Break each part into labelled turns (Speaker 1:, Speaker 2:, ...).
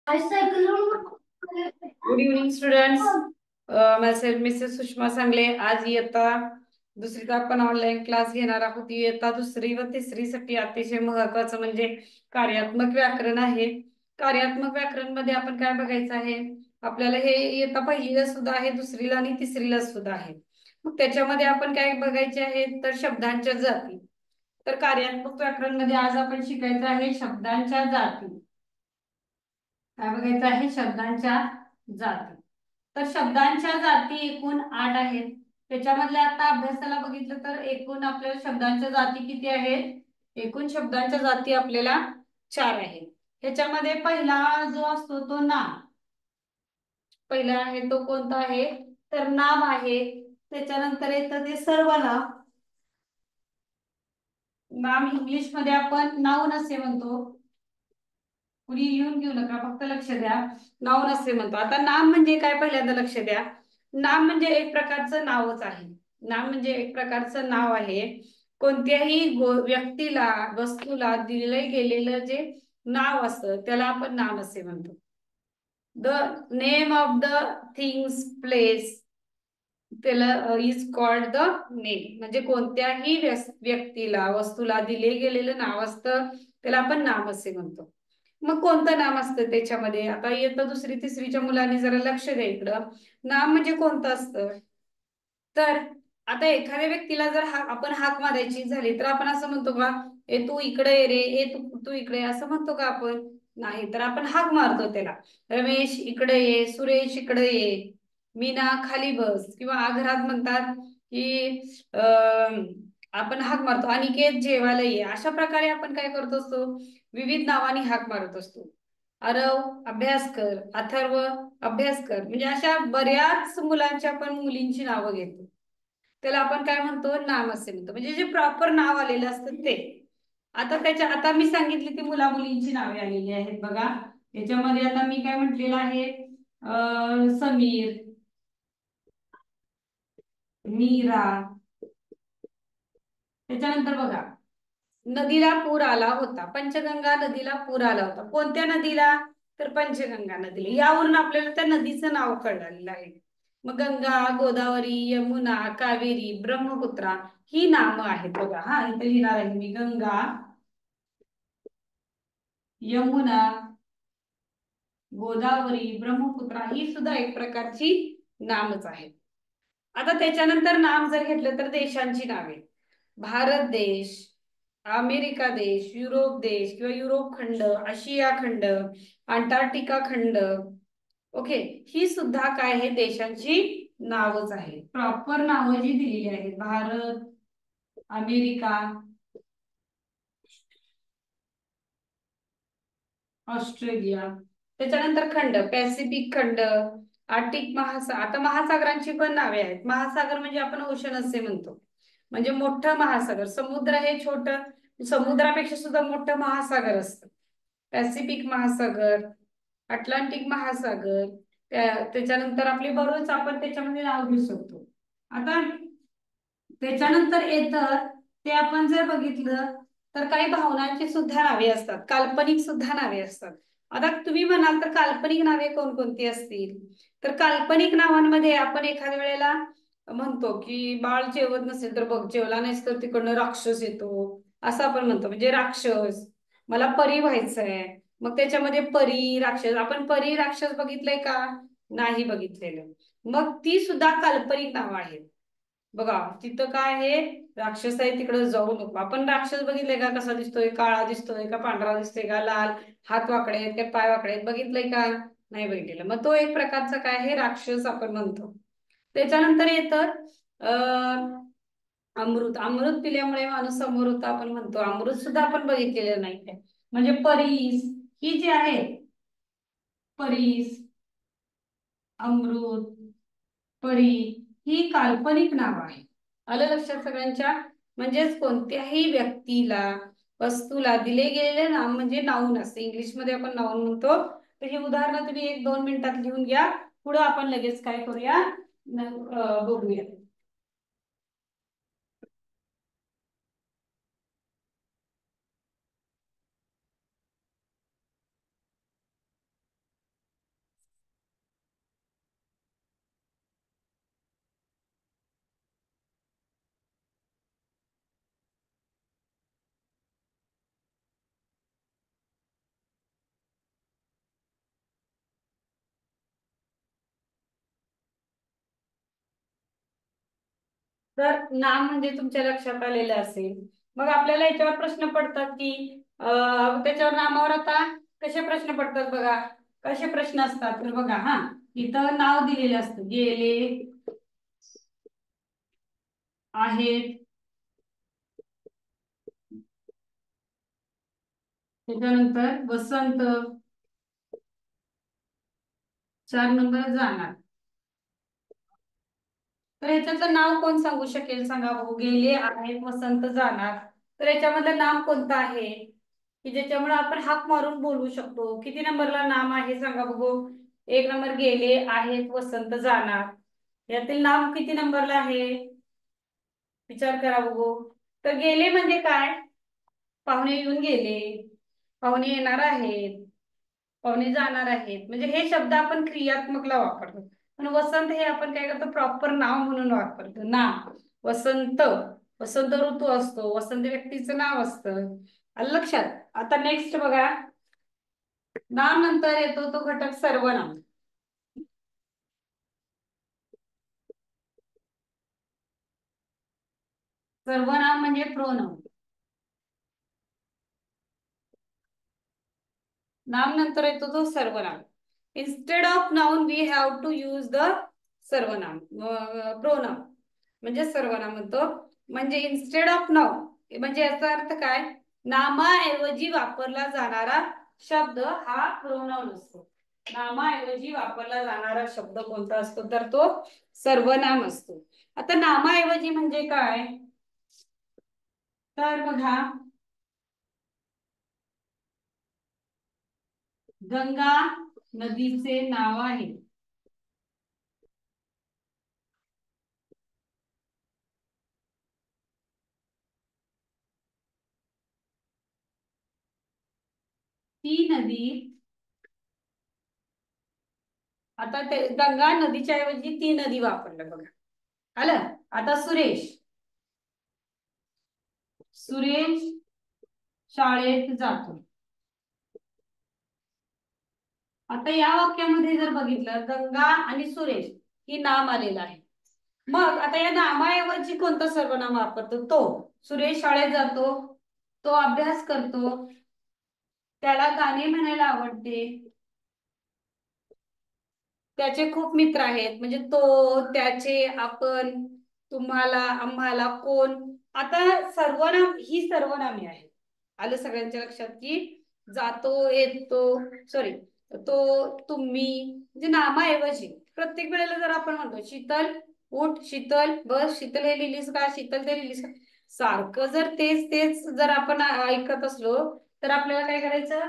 Speaker 1: Good evening students. माझे Mrs Sushma सांगले. आज इयत्ता दुसरीचा आपण ऑनलाईन क्लास घेणार आहोत. इयत्ता दुसरी व तिसरी साठी अतिशय महत्वाचं म्हणजे कार्यात्मक व्याकरण आहे. कार्यात्मक व्याकरण मध्ये आपण काय बघायचं आहे, आपल्याला हे इयत्ता पहिलीला सुद्धा आहे, दुसरीला आणि तिसरीला सुद्धा आहे. मग त्याच्यामध्ये आपण काय बघायचे आहे तर शब्दांच्या जाती. तर कार्यात्मक व्याकरण मध्ये आज आपण शिकायचं आहे शब्दांच्या जाती. काय बघायचं आहे, शब्दांच्या जाती. तर शब्दांच्या जाती एकूण 8 आहेत. त्याच्यामधल्या आता अभ्यासाला बघितलं तर एकूण आपल्याला शब्दांच्या जाती किती आहेत? एकूण शब्दांच्या जाती आपल्याला 4 आहेत. ह्याच्यामध्ये पहिला जो असतो तो नाम. पहिला आहे तो कोणता आहे तर नाम आहे. त्याच्यानंतर येतं ते सर्वनाम. नाम इंग्लिश मध्ये आपण नाउन असे म्हणतो. कुणी लिहून घेऊ नका, फक्त लक्ष द्या. नाउन असे म्हणतो. आता नाम म्हणजे काय पहिल्यांदा लक्ष द्या. नाम म्हणजे एक प्रकारचं नावच आहे. नाम म्हणजे एक प्रकारचं नाव आहे. कोणत्याही व्यक्तीला, वस्तूला दिले गेलेलं जे नाव असतं त्याला आपण नाम असे म्हणतो. The name of the things, place, त्याला इज कॉल्ड द नेम. म्हणजे कोणत्याही व्यक्तीला, वस्तूला दिले गेलेलं नाव असतं त्याला आपण नाम असे म्हणतो. मग कोणतं नाम असतं त्याच्यामध्ये, आता इयत्ता दुसरी तिसरीच्या मुलांनी जरा लक्ष द्या इकडं. नाम म्हणजे कोणतं असतं तर आता एखाद्या व्यक्तीला जर आपण हाक मारायची झाली तर आपण असं म्हणतो का, ए तू इकडे ये रे, ए तू तू इकडे, असं म्हणतो का आपण? नाही, तर आपण हाक मारतो त्याला. रमेश इकडे ये, सुरेश इकडे ये, मीना खाली बस. किंवा घरात म्हणतात की आपण हाक मारतो, अनिकेत जेवायला ये. अशा प्रकारे आपण काय करत असतो, विविध नावाने हाक मारत असतो. आरव अभ्यास कर, अथर्व अभ्यास कर. म्हणजे अशा बऱ्याच मुलांची आपण मुलींची नावं घेतो, त्याला आपण काय म्हणतो, नाम असे म्हणतो. म्हणजे जे प्रॉपर नाव आलेलं असतं ते. आता मी सांगितली ती मुला मुलींची नावे आलेली आहेत बघा. याच्यामध्ये आता मी काय म्हटलेलं आहे, समीर, मीरा. त्याच्यानंतर बघा, नदीला पूर आला होता. पंचगंगा नदीला पूर आला होता. कोणत्या नदीला तर पंचगंगा नदीला. यावरून आपल्याला त्या नदीचं नाव कळलेलं आहे. मग गंगा, गोदावरी, यमुना, कावेरी, ब्रह्मपुत्रा ही नामं आहेत बघा. हा, इथे लिहिणार आहे मी, गंगा, यमुना, गोदावरी, ब्रह्मपुत्रा ही सुद्धा एक प्रकारची नामच आहेत. आता त्याच्यानंतर नाम जर घेतलं तर देशांची नावे. भारत देश, अमेरिका देश, युरोप देश किंवा युरोप खंड, आशिया खंड, अंटार्क्टिका खंड. ओके, ही सुद्धा काय आहे, देशांची नावच आहे. प्रॉपर नावं जी दिलेली आहेत, भारत, अमेरिका, ऑस्ट्रेलिया. त्याच्यानंतर खंड, पॅसिफिक खंड, आर्टिक महासागर. आता महासागरांची पण नावे आहेत. महासागर म्हणजे आपण ओशन असे म्हणतो. म्हणजे मोठं महासागर. समुद्र हे छोट, समुद्रापेक्षा सुद्धा मोठं महासागर असतं. पॅसिफिक महासागर, अटलांटिक महासागर. त्याच्यानंतर आपले बरोच आपण त्याच्यामध्ये नाव घेऊ शकतो. आता त्याच्यानंतर येतं ते आपण जर बघितलं तर काही भावनांची सुद्धा नावे असतात, काल्पनिक सुद्धा नावे असतात. आता तुम्ही म्हणाल तर काल्पनिक नावे कोणकोणती असतील तर काल्पनिक नावांमध्ये आपण एखाद्या वेळेला म्हणतो की बाळ जेवत नसेल तर बघ, जेवला नाहीस तर तिकडनं राक्षस येतो, असं आपण म्हणतो. म्हणजे राक्षस, मला परी व्हायचंय. मग त्याच्यामध्ये परी राक्षस, आपण परी राक्षस बघितलंय का? नाही बघितलेलं. मग ती सुद्धा काल्पनिक नावं आहेत बघा. तिथं काय आहे, राक्षस आहे, तिकडे जाऊ नको. आपण राक्षस बघितलंय का, कसा दिसतोय, काळा दिसतोय का, पांढरा दिसतोय का, लाल, हात वाकडे आहेत का, पाय वाकडे आहेत, बघितलंय का? नाही बघितलेलं. मग तो एक प्रकारचा काय आहे, राक्षस आपण म्हणतो. त्याच्यानंतर येतं अमृत. अमृत पिल्यामुळे माणूस समोर होता आपण म्हणतो. अमृत सुद्धा आपण बघितलेलं नाही. म्हणजे परीस ही जी आहे, परीस, अमृत, परी ही काल्पनिक नाव आहे. आलं लक्षात सगळ्यांच्या? म्हणजेच कोणत्याही व्यक्तीला, वस्तूला दिले गेलेले नाम म्हणजे नाउन असते. इंग्लिश मध्ये आपण नाउन म्हणतो. तर ही उदाहरणं तुम्ही 1-2 मिनिटात लिहून घ्या. पुढे आपण लगेच काय करूया, बघूया. तर नाम म्हणजे तुमच्या लक्षात आलेलं असेल. मग आपल्याला याच्यावर प्रश्न पडतात की त्याच्यावर नामावर आता कसे प्रश्न पडतात बघा. कसे प्रश्न असतात तर बघा, हा इथं नाव दिलेलं असतं, गेले, आहेत, त्याच्यानंतर वसंत, 4 नंबर जाणार. तर याच्यातलं नाव कोण सांगू शकेल सांगा बघू. गेले, आहेत, वसंत, जाणार. तर याच्यामधलं नाम कोणतं आहे की ज्याच्यामुळे आपण हाक मारून बोलवू शकतो? किती नंबरला नाम आहे सांगा बघू. 1 नंबर, गेले, आहेत, वसंत, जाणार. यातील नाम किती नंबरला आहे विचार करा बघू. तर गेले म्हणजे काय? पाहुणे येऊन गेले, पाहुणे येणार आहेत, पाहुणे जाणार आहेत, म्हणजे हे शब्द आपण क्रियात्मकला वापरतो. पण वसंत हे आपण काय करतो, प्रॉपर नाव म्हणून वापरतो. नाव वसंत, वसंत ऋतू असतो, वसंत व्यक्तीचं नाव असतं. आलं लक्षात? आता नेक्स्ट बघा, नाम नंतर येतो तो घटक सर्वनाम. सर्वनाम म्हणजे प्रोनाउन. नाम नंतर येतो तो सर्वनाम. Instead of noun we have to use the सर्वनाम, प्रोनाउन म्हणजे सर्वनाम म्हणतो. म्हणजे इन्स्टेड ऑफ नाउन म्हणजे याचा अर्थ काय? नामाऐवजी वापरला जाणारा शब्द हा प्रोनाउन असतो. नामाऐवजी वापरला जाणारा शब्द कोणता असतो तर तो सर्वनाम असतो. आता नामाऐवजी म्हणजे काय तर बघा, गंगा नदीचे नाव आहे. ती नदी, आता ते गंगा नदीच्या ऐवजी ती नदी वापरलं बघा. आलं? आता सुरेश, सुरेश शाळेत जातो. आता या वाक्यामध्ये जर बघितलं, गंगा आणि सुरेश ही नाम आलेलं आहे. मग आता या नामाऐवजी कोणतं सर्वनाम वापरतो? तो सुरेश शाळेत जातो, तो अभ्यास करतो, त्याला गाणे म्हणायला आवडते, त्याचे खूप मित्र आहेत. म्हणजे तो, त्याचे, आपण, तुम्हाला, आम्हाला, कोण. आता सर्वनाम ही सर्वनामे आहेत. आलं सगळ्यांच्या लक्षात की जातो, येतो, सॉरी, तो, तुम्ही, म्हणजे नामाऐवजी प्रत्येक वेळेला जर आपण म्हणतो शीतल उठ, शीतल बस, शीतल हे लिहिलीस का, शीतल ते लिहिलीस का, सारखं जर तेच तेच जर आपण ऐकत असलो तर आपल्याला काय करायचं,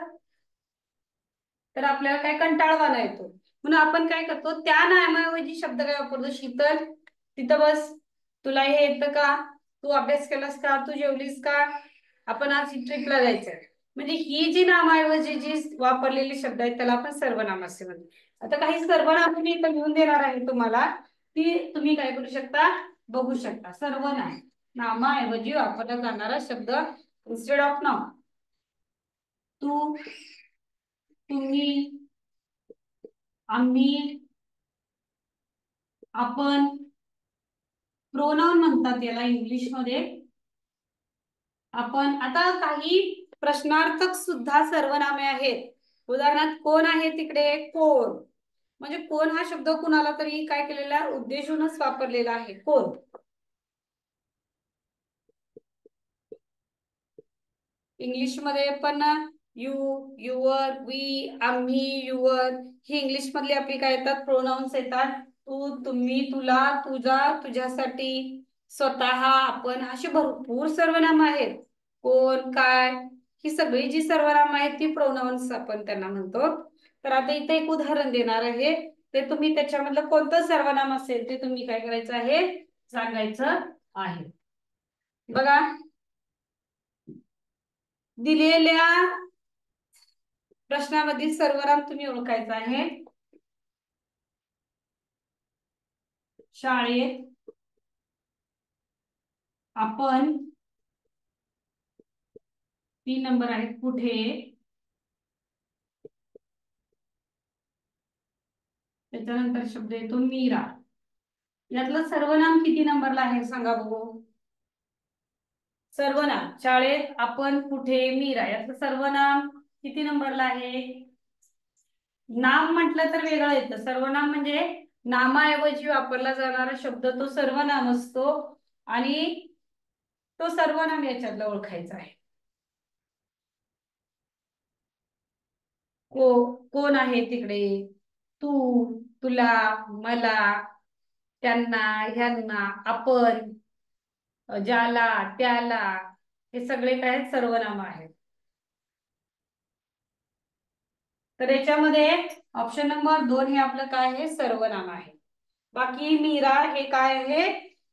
Speaker 1: तर आपल्याला काय कंटाळवाणा येतो. म्हणून आपण काय करतो, त्या नामाऐवजी शब्द काय वापरतो, शीतल तिथं बस, तुला हे येतं का, तू अभ्यास केलास का, तू जेवलीस का, आपण आज ट्रिपला जायचंय. म्हणजे ही जी नामाऐवजी जी वापरलेली शब्द आहेत त्याला आपण सर्वनाम असे म्हणतो. आता काही सर्वनाम मी इथं लिहून देणार आहे तुम्हाला, ती तुम्ही काय करू शकता बघू शकता. सर्वनाम, नामाऐवजी वापरला जाणारा शब्द इन्स्टेड ऑफ नाउन. तू, तुम्ही, आम्ही, आपण, प्रोनाउन म्हणतात याला इंग्लिश मध्ये. आपण आता काही प्रश्नार्थक सुद्धा सर्वनामे आहेत. उदाहरणार्थ कोण आहे तिकडे, कोण, म्हणजे कोण हा शब्द कुणाला तरी काय केलेला उद्देशूनच वापरलेला आहे, कोण. इंग्लिश मध्ये पण यू, युअर, वी, आम्ही, युअर ही इंग्लिश मधली आपली काय येतात प्रोनाउन्स येतात. तू, तुम्ही, तुला, तुझा, तुझ्यासाठी, स्वतः, आपण अशी भरपूर सर्वनाम आहेत. कोण, काय, ही सगळी जी सर्वनाम आहेत ती प्रोनाउन्स आपण त्यांना म्हणतो. तर आता इथे एक उदाहरण देणार आहे, ते तुम्ही त्याच्यामधलं कोणतं सर्वनाम असेल ते तुम्ही काय करायचं आहे सांगायचं आहे. बघा, दिलेल्या प्रश्नामधील सर्वनाम तुम्ही ओळखायचा आहे. शाळेत, आपण, 3 नंबर आहे कुठे, त्याच्यानंतर शब्द येतो मीरा. यातलं सर्वनाम किती नंबरला आहे सांगा बघू. सर्वनाम शाळेत, आपण, कुठे, मीरा यातलं सर्वनाम किती नंबरला आहे. नाम म्हटलं तर वेगळं येतं. सर्वनाम म्हणजे नामाऐवजी वापरला जाणारा शब्द तो सर्वनाम असतो आणि तो सर्वनाम याच्यातला ओळखायचा आहे. कोण आहे तिकडे, तू, तुला, मला, त्यांना, ह्यांना, आपण, ज्याला, त्याला, हे सगळे काय आहेत? सर्वनाम आहेत. तर याच्यामध्ये ऑप्शन नंबर 2 हे आपलं काय आहे? सर्वनाम आहे. बाकी मीरा हे काय आहे?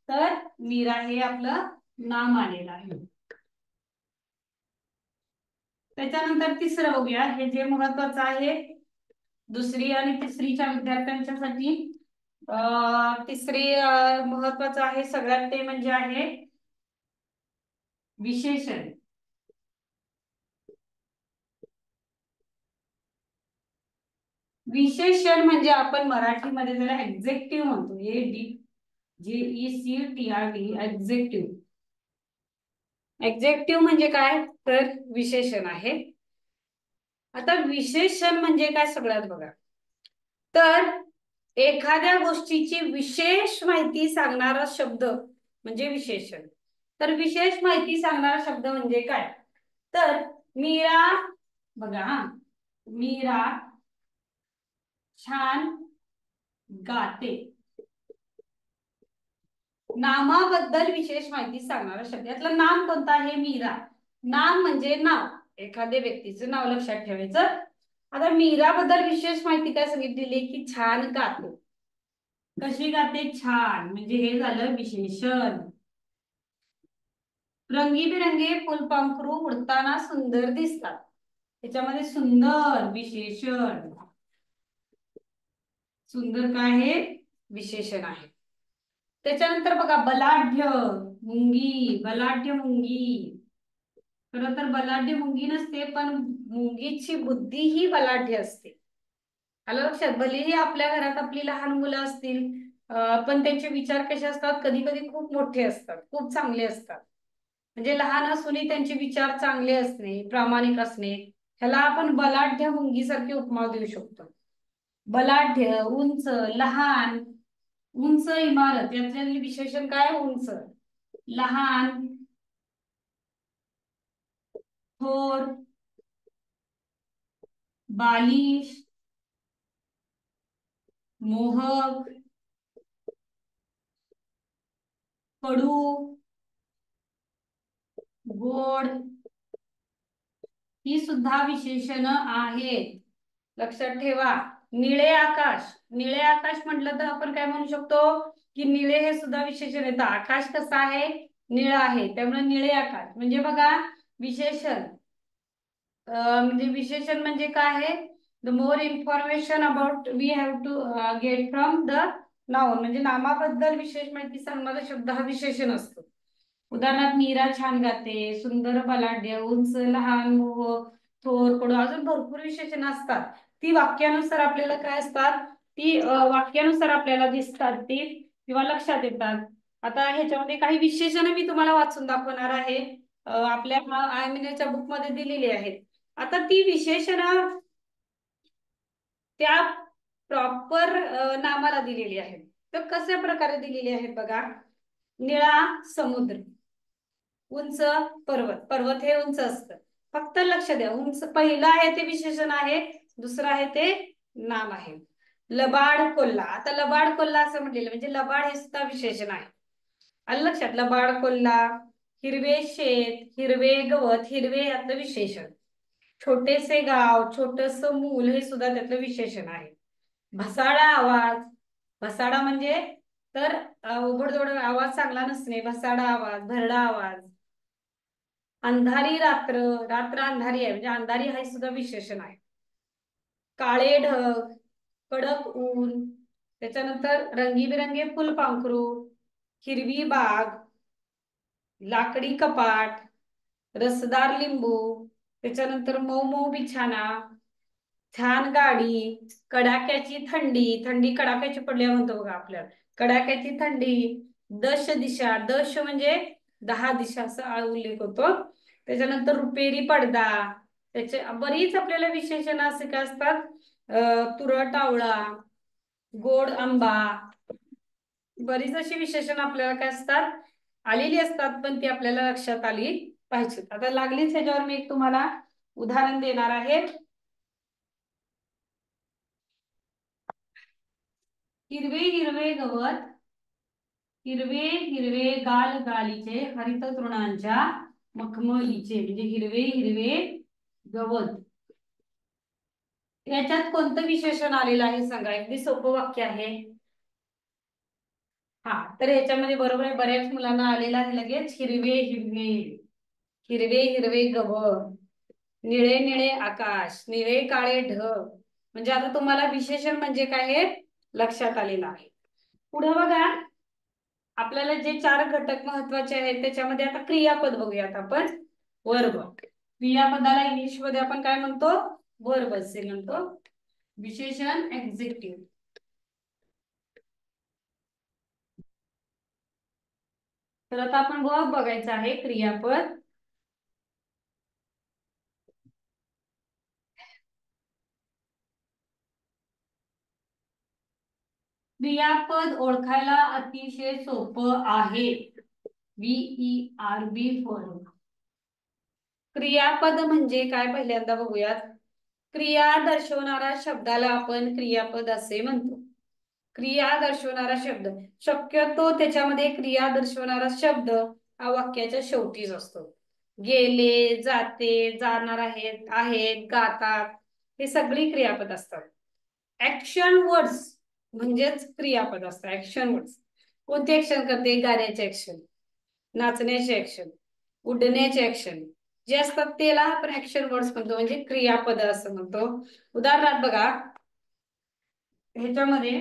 Speaker 1: तर मीरा हे आपलं नाम आलेलं आहे. त्याच्यानंतर तिसरं बघूया, हे जे महत्वाचं आहे दुसरी आणि तिसरीच्या विद्यार्थ्यांच्यासाठी. तिसरी महत्वाचं आहे सगळ्यात, ते म्हणजे आहे विशेषण. विशेषण म्हणजे आपण मराठीमध्ये त्याला एक्झेक्टिव्ह म्हणतो. JECTIV एक्झेक्टिव्ह. एक्झेक्टिव्ह म्हणजे काय? तर विशेषण आहे. आता विशेषण म्हणजे काय सगळ्यात बघा, तर एखाद्या गोष्टीची विशेष माहिती सांगणारा शब्द म्हणजे विशेषण. तर विशेष माहिती सांगणारा शब्द म्हणजे काय? तर मीरा, बघा हा, मीरा छान गाते. नामाबद्दल विशेष माहिती सांगणारा शब्द, यातलं नाम कोणतं आहे? मीरा. नाम म्हणजे नाव, एखाद्या व्यक्तीचं नाव लक्षात ठेवायचं. आता मीरा बद्दल विशेष माहिती काय सांगितलेली, की छान गाते. कशी गाते? छान, म्हणजे हे झालं विशेषण. रंगीबिरंगी फुलपाखरू उडताना सुंदर दिसतात. त्याच्यामध्ये सुंदर विशेषण. सुंदर काय आहे? विशेषण आहे. त्याच्यानंतर बघा बलाढ्य मुंगी. बलाढ्य मुंगी, खरं तर बलाढ्य मुंगी नसते, पण मुंगीची बुद्धी ही बलाढ्य असते. आलं लक्षात? भलेही आपल्या घरात आपली लहान मुलं असतील, पण त्यांचे विचार कसे असतात? कधी कधी खूप मोठे असतात, खूप चांगले असतात. म्हणजे लहान असूनही त्यांचे विचार चांगले असणे, प्रामाणिक असणे, ह्याला आपण बलाढ्य मुंगीसारखी उपमा देऊ शकतो. बलाढ्य, उंच, लहान. उंच इमारत, यातले विशेषण काय? उंच. लहान, थोर, बालिश, मोहक, कडू, गोड, ही सुद्धा विशेषण आहेत. लक्षात ठेवा. निळे आकाश. निळे आकाश म्हटलं तर आपण काय म्हणू शकतो, की निळे हे सुद्धा विशेषण येतं. आकाश कसं आहे? निळं आहे, त्यामुळे निळे आकाश. म्हणजे बघा विशेषण, म्हणजे विशेषण म्हणजे काय आहे? The more information about we have to get from the noun. म्हणजे नामाबद्दल विशेष माहिती सांगणारा शब्द हा विशेषण असतो. उदाहरणार्थ मीरा छान गाते, सुंदर, बलाढ्य, उंच, लहान, मोहक, थोर, कडू, अजून भरपूर विशेषण असतात. ती वाक्यानुसार आपल्याला काय असतात? ती वाक्यानुसार आपल्याला दिसतात ती, किंवा लक्षात येतात. आता ह्याच्यामध्ये काही विशेषण मी तुम्हाला वाचून दाखवणार आहे. आपल्या आयमिनेच्या बुक मध्ये दिलेली आहेत. आता ती विशेषण त्या प्रॉपर नामाला दिलेली आहेत. तर कशा प्रकारे दिलेली आहेत बघा. निळा समुद्र, उंच पर्वत. पर्वत हे उंच असतं. फक्त लक्ष द्या, उंच पहिलं आहे ते विशेषण आहे, दुसरं आहे ते नाम आहे. लबाड कोल्हा. आता लबाड कोल्हा असं म्हटलेलं म्हणजे लबाड हे सुद्धा विशेषण आहे. आलं लक्षात? लबाड कोल्हा. हिरवे शेत, हिरवे गवत, हिरवे यातलं विशेषण. छोटेसे गाव, छोटस मूल, हे सुद्धा त्यातलं विशेषण आहे. भसाडा आवाज. भसाडा म्हणजे तर उघडधोड आवाज चांगला नसणे, भसाडा आवाज, भरडा आवाज. अंधारी रात्र. रात्र अंधारी आहे म्हणजे अंधारी हा सुद्धा विशेषण आहे. काळे ढग, कडक ऊन, त्याच्यानंतर रंगीबिरंगी फुलपाखरू, हिरवी बाग, लाकडी कपाट, रसदार लिंबू, त्याच्यानंतर मऊ मऊ बिछाना, छान गाडी, कडाक्याची थंडी, थंडी कडाक्याची पडल्या म्हणतो बघा आपल्याला, कडाक्याची थंडी, दश दिशा, दश म्हणजे 10 दिशा असा उल्लेख होतो. त्याच्यानंतर रुपेरी पडदा, त्याचे बरीच आपल्याला विशेषण असे काय असतात, तुरट आवळा, गोड आंबा, बरीच अशी विशेषण आपल्याला काय असतात, आलेली असतात, पण ती आपल्याला लक्षात आली पाहिजेत. आता लागलीच ह्याच्यावर मी एक तुम्हाला उदाहरण देणार आहे. हिरवे हिरवे गवत, हिरवे हिरवे गाल गालीचे, हरित तृणांच्या मखमलीचे, म्हणजे हिरवे हिरवे गवत. याच्यात कोणतं विशेषण आलेलं आहे सांगा, अगदी सोपं वाक्य आहे. हा, तर ह्याच्यामध्ये बरोबर आहे, बऱ्याच मुलांना आलेला आहे लगेच, हिरवे हिरवे, हिरवे हिरवे गवत, निळे निळे आकाश, निळे काळे ढग. म्हणजे आता तुम्हाला विशेषण म्हणजे काय हे लक्षात आलेलं आहे. पुढे बघा, आपल्याला जे 4 घटक महत्वाचे आहेत त्याच्यामध्ये आता क्रियापद बघूयात आपण. वर्ब, क्रियापदाला इंग्लिश मध्ये आपण काय म्हणतो, वर्ब असे म्हणतो. विशेषण एक्झेक्टिव्ह. तर आता आपण वर्ब बघायचं आहे, क्रियापद. क्रियापद ओळखायला अतिशय सोपं आहे. VERB form. क्रियापद म्हणजे काय पहिल्यांदा बघूयात. क्रिया दर्शवणारा शब्दाला आपण क्रियापद असे म्हणतो. क्रिया दर्शवणारा शब्द, शक्यतो त्याच्यामध्ये क्रिया दर्शवणारा शब्द हा वाक्याच्या शेवटीच असतो. गेले, जाते, जाणार आहेत, आहेत, गातात, हे सगळी क्रियापद असतात. ऍक्शन वर्ड्स म्हणजेच क्रियापद असतात. ऍक्शन वर्ड्स कोणती ऍक्शन करते, गाण्याचे ऍक्शन, नाचण्याचे ऍक्शन, उडण्याचे ऍक्शन जे असतात त्याला आपण ऍक्शन वर्ड्स म्हणतो, म्हणजे क्रियापद असं म्हणतो. उदाहरणार्थ बघा, ह्याच्यामध्ये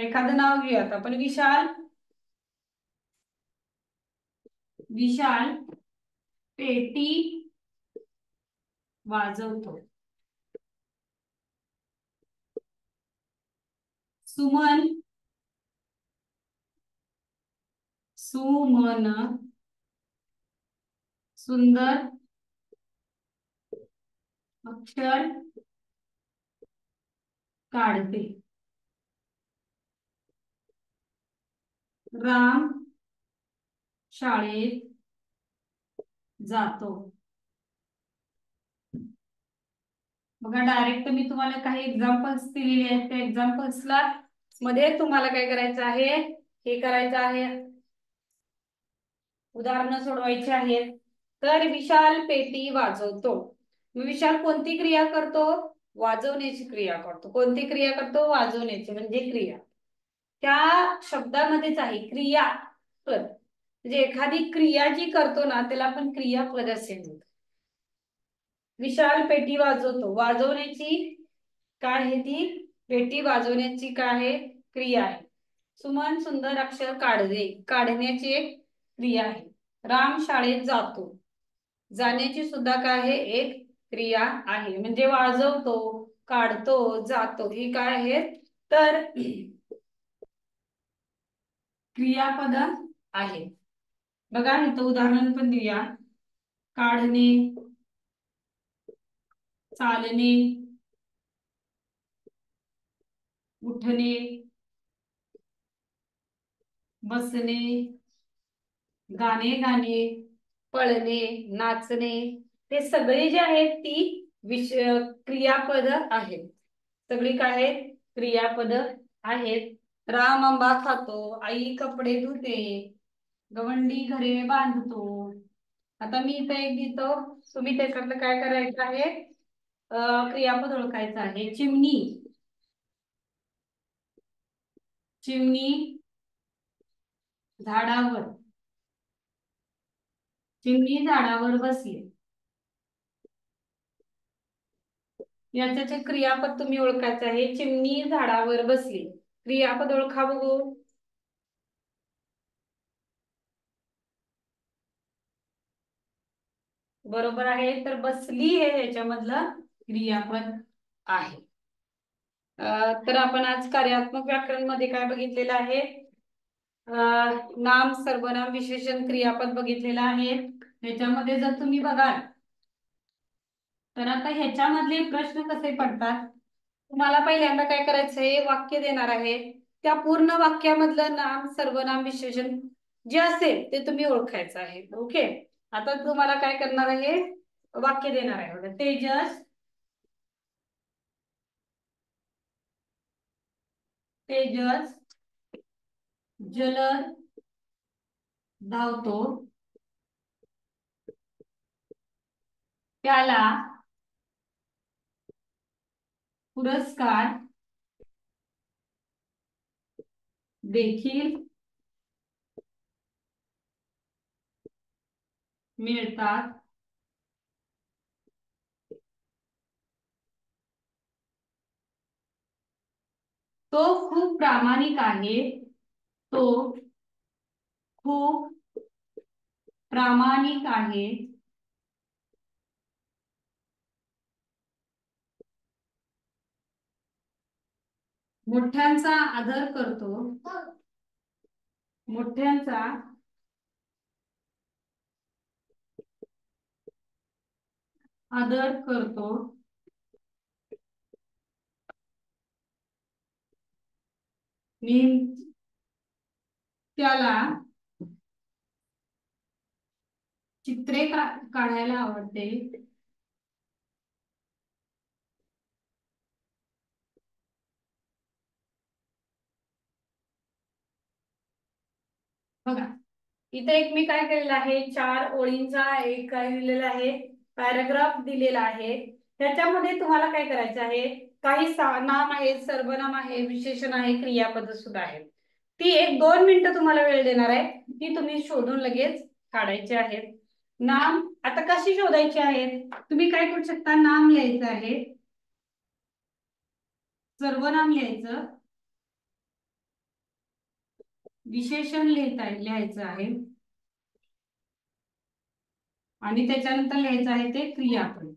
Speaker 1: एखादं नाव घेऊयात आपण, विशाल, विशाल पेटी वाजवतो. सुमन, सुमन सुंदर अक्षर काढते. राम शाळेत जातो. बघा, डायरेक्ट मी तुम्हाला काही एक्झाम्पल्स दिलेले आहेत, त्या एक्झाम्पल्सला मध्ये तुम्हाला काय करायचं आहे, हे करायचं आहे, उदाहरणं सोडवायची आहेत. तर विशाल पेटी वाजवतो. विशाल कोणती क्रिया करतो, वाजवण्याची क्रिया करतो. कोणती क्रिया करतो, वाजवण्याची, म्हणजे क्रिया. त्या शब्दामध्येच आहे क्रियापद, म्हणजे एखादी क्रिया जी करतो ना त्याला आपण क्रियापद असे म्हणतो. विशाल पेटी वाजवतो, वाजवण्याची काय आहे ती, पेटी वाजवण्याची काय आहे, क्रिया आहे. सुमन सुंदर अक्षर काढते, काढण्याची एक क्रिया आहे. राम शाळेत जातो, जाण्याची सुद्धा काय आहे, एक क्रिया आहे. म्हणजे वाजवतो, काढतो, जातो, ही काय आहेत, तर क्रियापद आहे. बघा इथं उदाहरण पण देऊया. काढणे, चालणे, उठणे, बसणे, गाणे गाणे, पळणे, नाचणे, ते सगळे जे आहेत ती क्रियापद आहेत. सगळी काय आहेत, क्रियापद आहेत. राम आंबा खातो, आई कपडे धुते, गवंडी घरे बांधतो. आता मी इथे एक देतो, तुम्ही त्याच्यातलं काय करायचं आहे, क्रियापद ओळखायचं आहे. चिमणी, चिमणी झाडावर, चिमणी झाडावर बसली. याचे क्रियापद तुम्ही ओळखायचं आहे. चिमणी झाडावर बसली, क्रियापद ओळखा बघू. बरोबर आहे. तर बसली हे याच्यामधलं क्रियापद आहे. तर आपण आज कार्यात्मक व्याकरण मध्ये काय बघितलेलं आहे? नाम, सर्वनाम, विशेषण, क्रियापद बघितलेलं आहे. ह्याच्यामध्ये जर तुम्ही बघाल तर आता ह्याच्यामधले प्रश्न कसे पडतात? तुम्हाला पहिल्यांदा काय करायचं आहे, वाक्य देणार आहे. त्या पूर्ण वाक्यामधलं नाम, सर्वनाम, विशेषण जे असेल ते तुम्ही ओळखायचं आहे. ओके. आता तुम्हाला काय करणार आहे, वाक्य देणार आहे. बघा, तेजस तेजस जलद धावतो, त्याला पुरस्कार देखील मिळतात. तो खूप प्रामाणिक आहे. तो खूप प्रामाणिक आहे. मोठ्यांचा आदर करतो. मोठ्यांचा आदर करतो. नेहमी त्याला चित्रे काढायला आवडते. बघा, इथे एक मी काय केलेलं आहे, 4 ओळींचा एक काय दिलेला आहे, पॅराग्राफ दिलेला आहे. त्याच्यामध्ये तुम्हाला काय करायचं आहे, काही नाम आहेत, सर्वनाम आहे, विशेषण आहे, क्रियापद सुद्धा आहे. ती 1-2 मिनिटं तुम्हाला वेळ देणार आहे. ती तुम्ही शोधून लगेच काढायचे आहेत. नाम आता कशी शोधायची आहेत, तुम्ही काय करू शकता, नाम लिहायचं आहे, सर्वनाम लिहायचं, विशेषण लिहायचं आहे आणि त्याच्यानंतर लिहायचं आहे ते क्रियापद.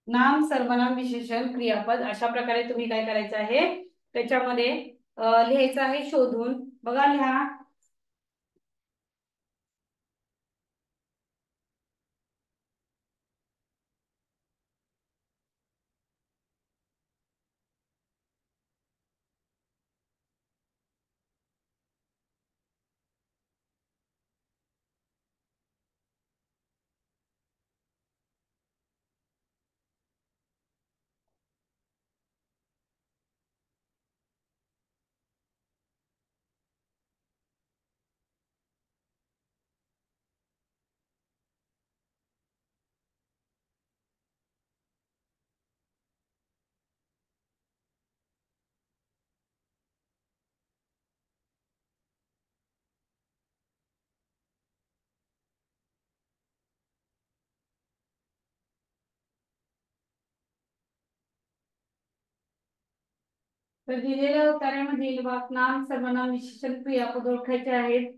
Speaker 1: नाम, सर्वनाम, विशेषण, क्रियापद अशा प्रकारे तुम्ही काय करायचं आहे, त्याच्यामध्ये लिहायचं आहे शोधून. बघा, लिहा. तर दिलेल्या उत्तरामध्ये नाम, सर्वनाम, विशेषण, क्रियापद ओळखायचे आहेत.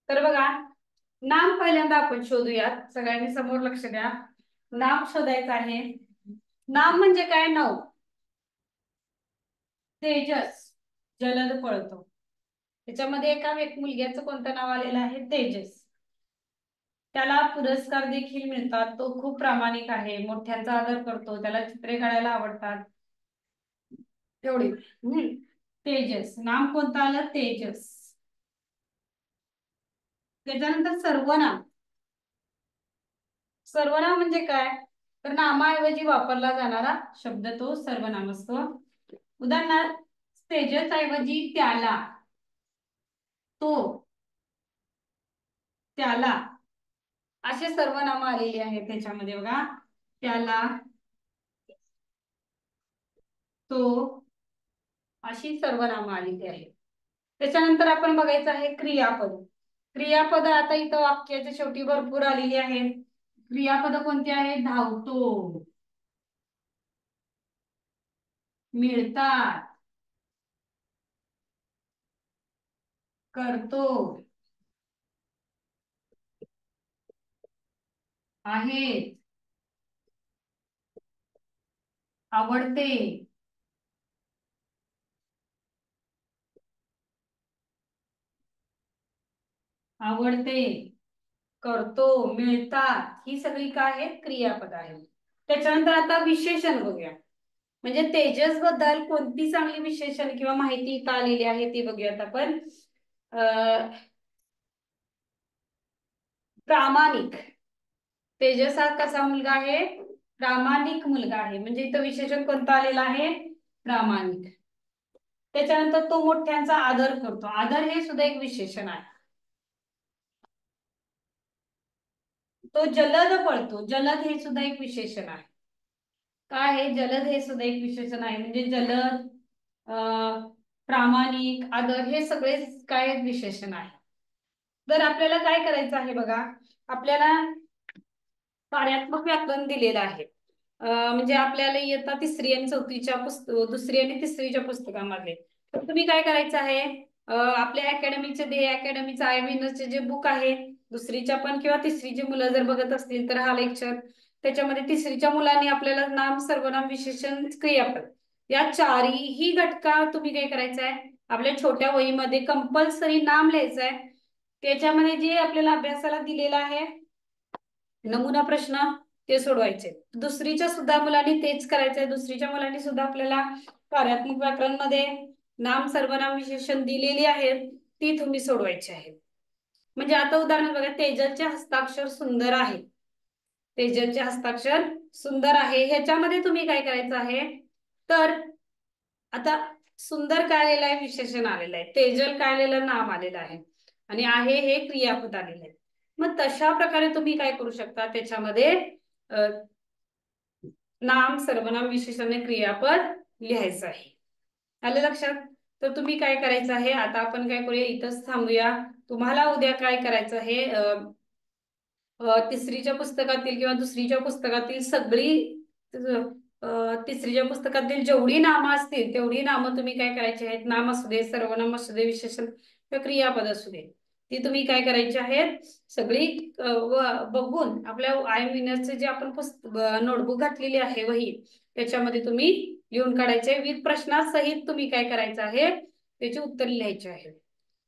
Speaker 1: तर बघा, नाम पहिल्यांदा आपण शोधूयात. सगळ्यांनी समोर लक्ष द्या. नाम शोधायचं आहे. नाम म्हणजे काय, नाव. तेजस जलद पळतो. त्याच्यामध्ये एक मुलग्याचं कोणतं नाव आलेलं आहे, तेजस. त्याला पुरस्कार देखील मिळतात. तो खूप प्रामाणिक आहे. मोठ्यांचा आदर करतो. त्याला चित्रे काढायला आवडतात. एवढी. तेजस नाम कोणतं आलं, तेजस. त्याच्यानंतर सर्वनाम. सर्वनाम म्हणजे काय, तर नामाऐवजी वापरला जाणारा शब्द तो सर्वनाम असतो. उदाहरणार्थ, तेजस ऐवजी त्याला, तो, त्याला असे सर्वनाम आलेली आहेत त्याच्यामध्ये. बघा, त्याला, तो अशी सर्वनाम आलेली आहेत. त्याच्यानंतर आपण बघायचं आहे क्रियापद. क्रियापद आता इथं वाक्याच्या शेवटी भरपूर आलेली आहेत. क्रियापद कोणती आहेत? धावतो, मिळतात, करतो, आहेत, आवडते, आवडते, करतो, मिळतात, ही सगळी काय आहेत? क्रियापद आहेत. त्याच्यानंतर आता विशेषण बघूया. म्हणजे तेजस बद्दल कोणती चांगली विशेषण किंवा माहिती इथं आलेली आहे ती बघूयात आपण. प्रामाणिक. तेजस हा कसा मुलगा आहे? प्रामाणिक मुलगा आहे. म्हणजे इथं विशेषण कोणतं आलेलं आहे? प्रामाणिक. त्याच्यानंतर तो मोठ्यांचा आदर करतो. आदर हे सुद्धा एक विशेषण आहे. तो जलद पळतो. जलद हे सुद्धा एक विशेषण आहे. काय आहे? जलद हे सुद्धा एक विशेषण आहे. म्हणजे जलद, प्रामाणिक, आदर हे सगळे काय आहेत? विशेषण आहे. तर आपल्याला काय करायचं आहे बघा, आपल्याला कार्यात्मक व्याकरण दिलेलं आहे. म्हणजे आपल्याला इयत्ता तिसरी आणि चौथीच्या दुसरी आणि तिसरीच्या पुस्तकामध्ये. तर तुम्ही काय करायचं आहे, आपल्या अकॅडमीचे अकॅडमीचं आय विनरचे जे बुक आहे, दुसरीच्या पण किंवा तिसरीची मुलं जर बघत असतील तर हा लेक्चर, त्याच्यामध्ये तिसरीच्या मुलांनी आपल्याला नाम, सर्वनाम, विशेषण, क्रियापद या चारही घटका तुम्ही काय करायचं आहे, आपल्या छोट्या वहीमध्ये कंपल्सरी नाम लिहायचं आहे. त्याच्यामध्ये जे आपल्याला अभ्यासाला दिलेलं आहे नमुना प्रश्न ते सोडवायचे. दुसरीच्या सुद्धा मुलांनी तेच करायचंय. दुसरीच्या मुलांनी सुद्धा आपल्याला कार्यात्मक व्याकरण मध्ये नाम, सर्वनाम, विशेषण दिलेली आहेत ती तुम्ही सोडवायची आहेत. म्हणजे आता उदाहरण बघा, तेजलचे हस्ताक्षर सुंदर आहे. तेजलचे हस्ताक्षर सुंदर आहे ह्याच्यामध्ये तुम्ही काय करायचं आहे, तर आता सुंदर काय आलेलं आहे? विशेषण आलेलं आहे. तेजल काय आलेलं? नाम आलेलं आहे. आणि आहे हे क्रियापद आलेलं आहे. मग तशा प्रकारे तुम्ही काय करू शकता, त्याच्यामध्ये नाम, सर्वनाम, विशेषण, क्रियापद लिहायचं आहे. आलं लक्षात? तर तुम्ही काय करायचं आहे, आता आपण काय करूया, इथंच थांबूया. तुम्हाला उद्या काय करायचं आहे, तिसरीच्या पुस्तकातील किंवा दुसरीच्या पुस्तकातील सगळी, तिसरीच्या पुस्तकातील जेवढी नामं असतील तेवढी नामं तुम्ही काय करायची आहेत, नाम असू दे, सर्वनाम असू दे, विशेषण किंवा क्रियापद असू दे, ती तुम्ही काय करायची आहेत सगळी बघून आपल्या आय विनरचे जे आपण नोटबुक घातलेली आहे वही, त्याच्यामध्ये तुम्ही लिहून काढायचे. विथ प्रश्नासहित तुम्ही काय करायचं आहे, त्याची उत्तर लिहायची आहे.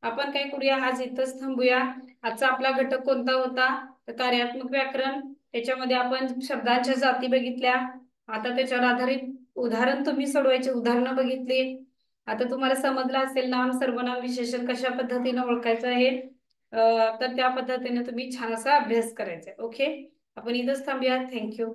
Speaker 1: आपण काय करूया, आज इथंच थांबूया. आजचा आपला घटक कोणता होता, तर कार्यात्मक व्याकरण. त्याच्यामध्ये आपण शब्दांच्या जाती बघितल्या. आता त्याच्यावर आधारित उदाहरण तुम्ही सोडवायचे, उदाहरणं बघितली. आता तुम्हाला समजलं असेल नाम, सर्वनाम, विशेषण कशा पद्धतीने ओळखायचं आहे. तर त्या पद्धतीने तुम्ही छान असा अभ्यास करायचा. ओके, आपण इथंच थांबूया. थँक्यू.